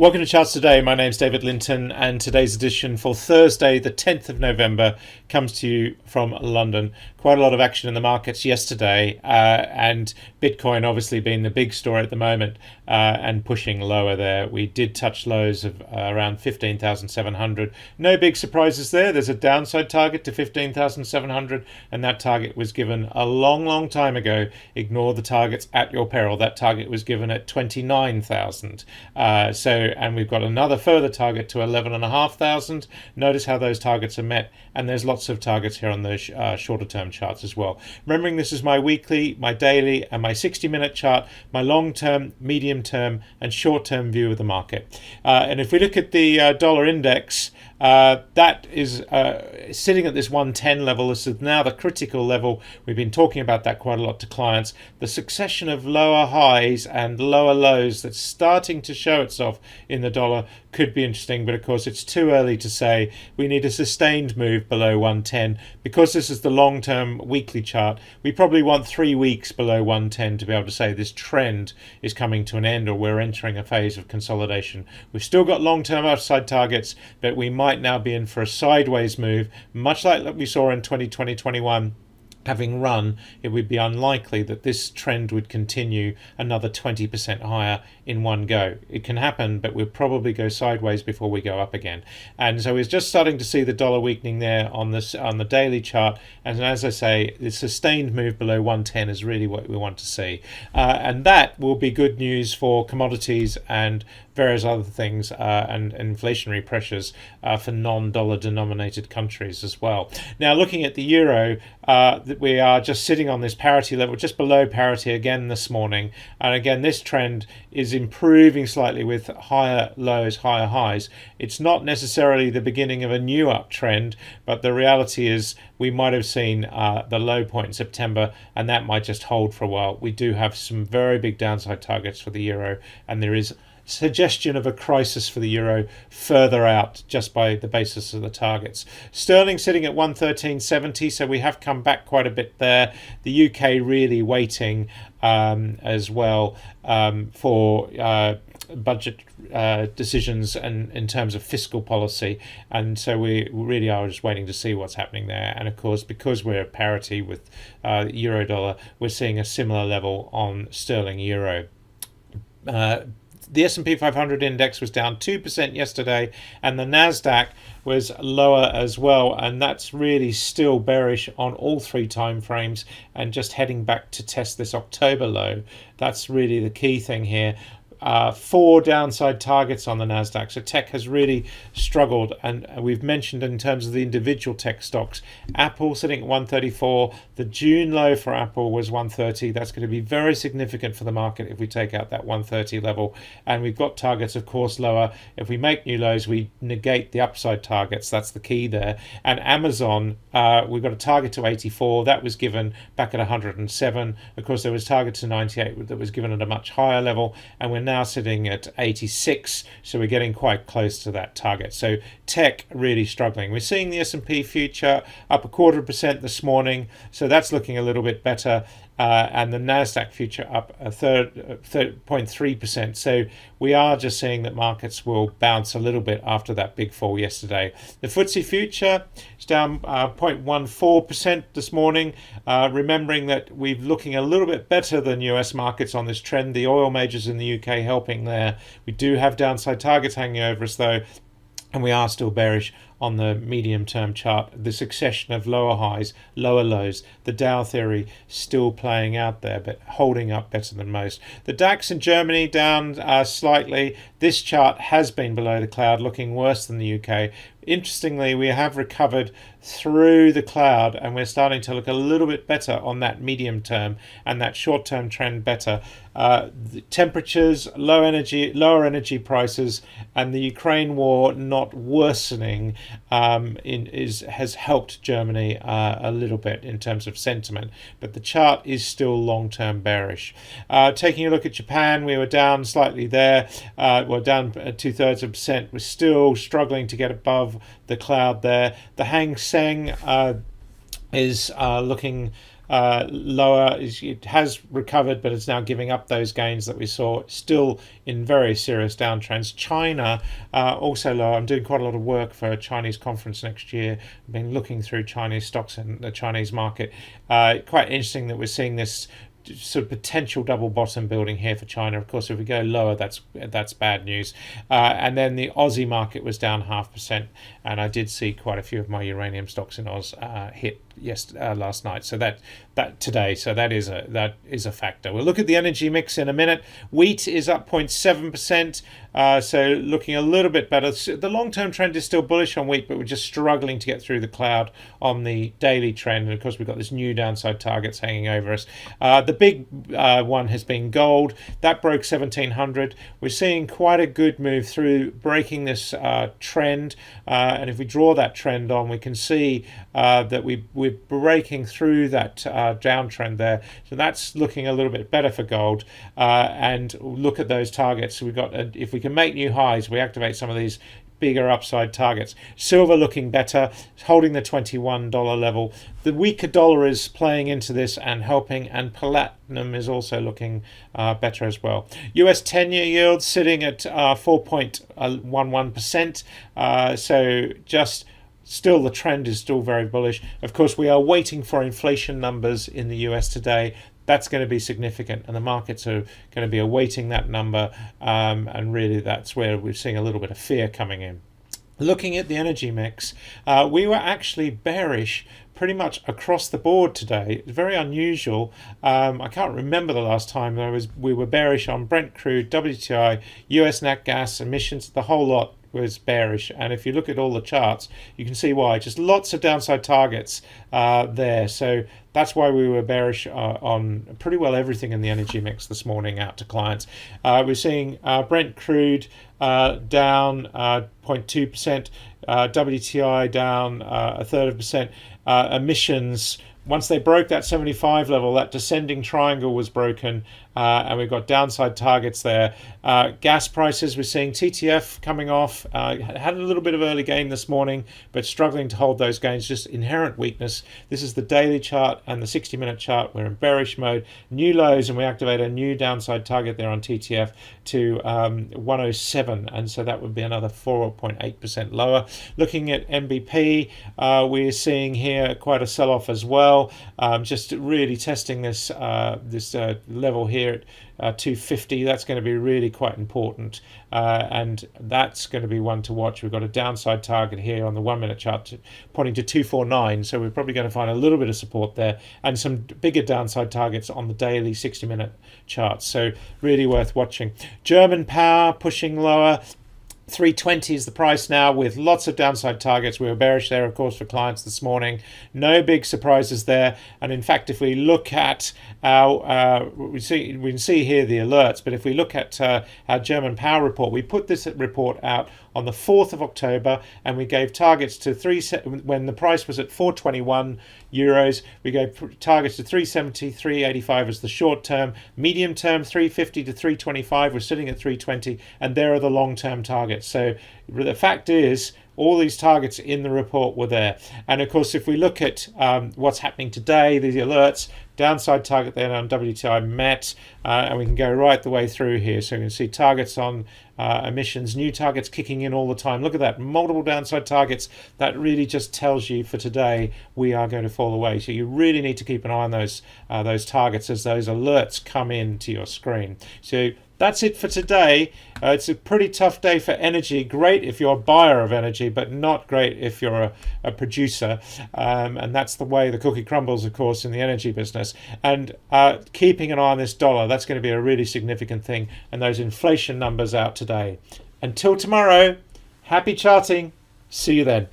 Welcome to Charts Today. My name's David Linton, and today's edition for Thursday, the 10th of November, comes to you from London. Quite a lot of action in the markets yesterday, and Bitcoin obviously being the big story at the moment and pushing lower there. We did touch lows of around 15,700. No big surprises there. There's a downside target to 15,700, and that target was given a long time ago. Ignore the targets at your peril. That target was given at 29,000. And we've got another further target to 11,500. Notice how those targets are met, and there's lots of targets here on the shorter term charts as well. Remembering this is my weekly, my daily, and my 60-minute chart, my long term, medium term, and short term view of the market. And if we look at the dollar index, that is sitting at this 110 level. This is now the critical level. We've been talking about that quite a lot to clients. The succession of lower highs and lower lows that's starting to show itself in the dollar could be interesting, but of course it's too early to say. We need a sustained move below 110. Because this is the long-term weekly chart, we probably want 3 weeks below 110 to be able to say this trend is coming to an end, or we're entering a phase of consolidation. We've still got long-term upside targets, but we might now be in for a sideways move, much like we saw in 2020-21. Having run, it would be unlikely that this trend would continue another 20% higher in one go. It can happen, but we'll probably go sideways before we go up again. And so we're just starting to see the dollar weakening there on the daily chart. And as I say, the sustained move below 110 is really what we want to see. And that will be good news for commodities and various other things and inflationary pressures for non-dollar denominated countries as well. Now, looking at the euro, we are just sitting on this parity level, just below parity again this morning. And again, this trend is improving slightly with higher lows, higher highs. It's not necessarily the beginning of a new uptrend, but the reality is we might have seen the low point in September, and that might just hold for a while. We do have some very big downside targets for the euro, and there is suggestion of a crisis for the euro further out just by the basis of the targets. Sterling sitting at 113.70, so we have come back quite a bit there. The UK really waiting as well for budget decisions and in terms of fiscal policy, and so we really are just waiting to see what's happening there. And of course, because we're at parity with euro dollar, we're seeing a similar level on sterling euro. The S&P 500 index was down 2% yesterday, and the Nasdaq was lower as well, and that's really still bearish on all three time frames and just heading back to test this October low. That's really the key thing here. 4 downside targets on the Nasdaq. So tech has really struggled, and we've mentioned in terms of the individual tech stocks, Apple sitting at 134. The June low for Apple was 130. That's going to be very significant for the market if we take out that 130 level. And we've got targets, of course, lower. If we make new lows, we negate the upside targets. That's the key there. And Amazon, we've got a target to 84. That was given back at 107. Of course, there was target to 98 that was given at a much higher level, and we're now sitting at 86, so we're getting quite close to that target. So tech really struggling. We're seeing the S&P future up 0.25% this morning, so that's looking a little bit better. And the Nasdaq future up 0.3%. So we are just seeing that markets will bounce a little bit after that big fall yesterday. The FTSE future is down 0.14% this morning. Remembering that we're looking a little bit better than US markets on this trend. The oil majors in the UK helping there. We do have downside targets hanging over us though, and we are still bearish on the medium-term chart. The succession of lower highs, lower lows, the Dow theory still playing out there, but holding up better than most. The DAX in Germany down slightly. This chart has been below the cloud, looking worse than the UK. Interestingly, we have recovered through the cloud, and we're starting to look a little bit better on that medium term and that short term trend better. The temperatures, lower energy prices, and the Ukraine war not worsening has helped Germany a little bit in terms of sentiment, but the chart is still long term bearish. Taking a look at Japan, we were down slightly there. We're down 0.2%. We're still struggling to get above the cloud there. The Hang Seng is looking lower. It has recovered, but it's now giving up those gains that we saw. Still in very serious downtrends. China also low. I'm doing quite a lot of work for a Chinese conference next year. I've been looking through Chinese stocks and the Chinese market. Quite interesting that we're seeing this sort of potential double bottom building here for China. Of course, if we go lower, that's bad news. And then the Aussie market was down 0.5%, and I did see quite a few of my uranium stocks in Oz hit last night. So that today, so that is a factor. We'll look at the energy mix in a minute. Wheat is up 0.7%. So looking a little bit better. The long-term trend is still bullish on wheat, but we're just struggling to get through the cloud on the daily trend. And of course, we've got this new downside targets hanging over us. The big one has been gold. That broke 1700. We're seeing quite a good move through, breaking this trend. And if we draw that trend on, we can see that we're breaking through that downtrend there. So that's looking a little bit better for gold. And look at those targets. So we've got, if we can make new highs, we activate some of these bigger upside targets. Silver looking better, holding the $21 level. The weaker dollar is playing into this and helping, and platinum is also looking better as well. US 10-year yield sitting at 4.11%. So just still, the trend is still very bullish. Of course, we are waiting for inflation numbers in the US today. That's going to be significant, and the markets are going to be awaiting that number, and really that's where we're seeing a little bit of fear coming in. Looking at the energy mix, we were actually bearish pretty much across the board today. It's very unusual. I can't remember the last time we were bearish on Brent crude, WTI, US nat gas, emissions, the whole lot was bearish. And if you look at all the charts, you can see why. Just lots of downside targets there. So that's why we were bearish on pretty well everything in the energy mix this morning out to clients. We're seeing Brent crude down 0.2%, WTI down 0.33%, emissions. Once they broke that 75 level, that descending triangle was broken, and we've got downside targets there. Gas prices, we're seeing TTF coming off. Had a little bit of early gain this morning, but struggling to hold those gains, just inherent weakness. This is the daily chart and the 60-minute chart. We're in bearish mode. New lows, and we activate a new downside target there on TTF to 107, and so that would be another 4.8% lower. Looking at MBP, we're seeing here quite a sell-off as well. Just really testing this level here at 250. That's going to be really quite important, and that's going to be one to watch. We've got a downside target here on the 1 minute chart pointing to 249, so we're probably going to find a little bit of support there, and some bigger downside targets on the daily 60-minute charts, so really worth watching. German power pushing lower. 320 is the price now, with lots of downside targets. We were bearish there, of course, for clients this morning. No big surprises there. And in fact, if we look at our, we can see here the alerts, but if we look at our German power report, we put this report out on the 4th of October, and we gave targets to when the price was at 421 euros, we gave targets to 370, 385 as the short term, medium term 350 to 325. We're sitting at 320, and there are the long term targets. So the fact is, all these targets in the report were there. And of course, if we look at what's happening today, the alerts, downside target there on WTI met, and we can go right the way through here. So you can see targets on emissions, new targets kicking in all the time. Look at that, multiple downside targets. That really just tells you for today we are going to fall away. So you really need to keep an eye on those targets as those alerts come into your screen. So that's it for today. It's a pretty tough day for energy. Great if you're a buyer of energy, but not great if you're a producer. And that's the way the cookie crumbles, of course, in the energy business. And keeping an eye on this dollar, that's going to be a really significant thing. And those inflation numbers out today. Until tomorrow, happy charting. See you then.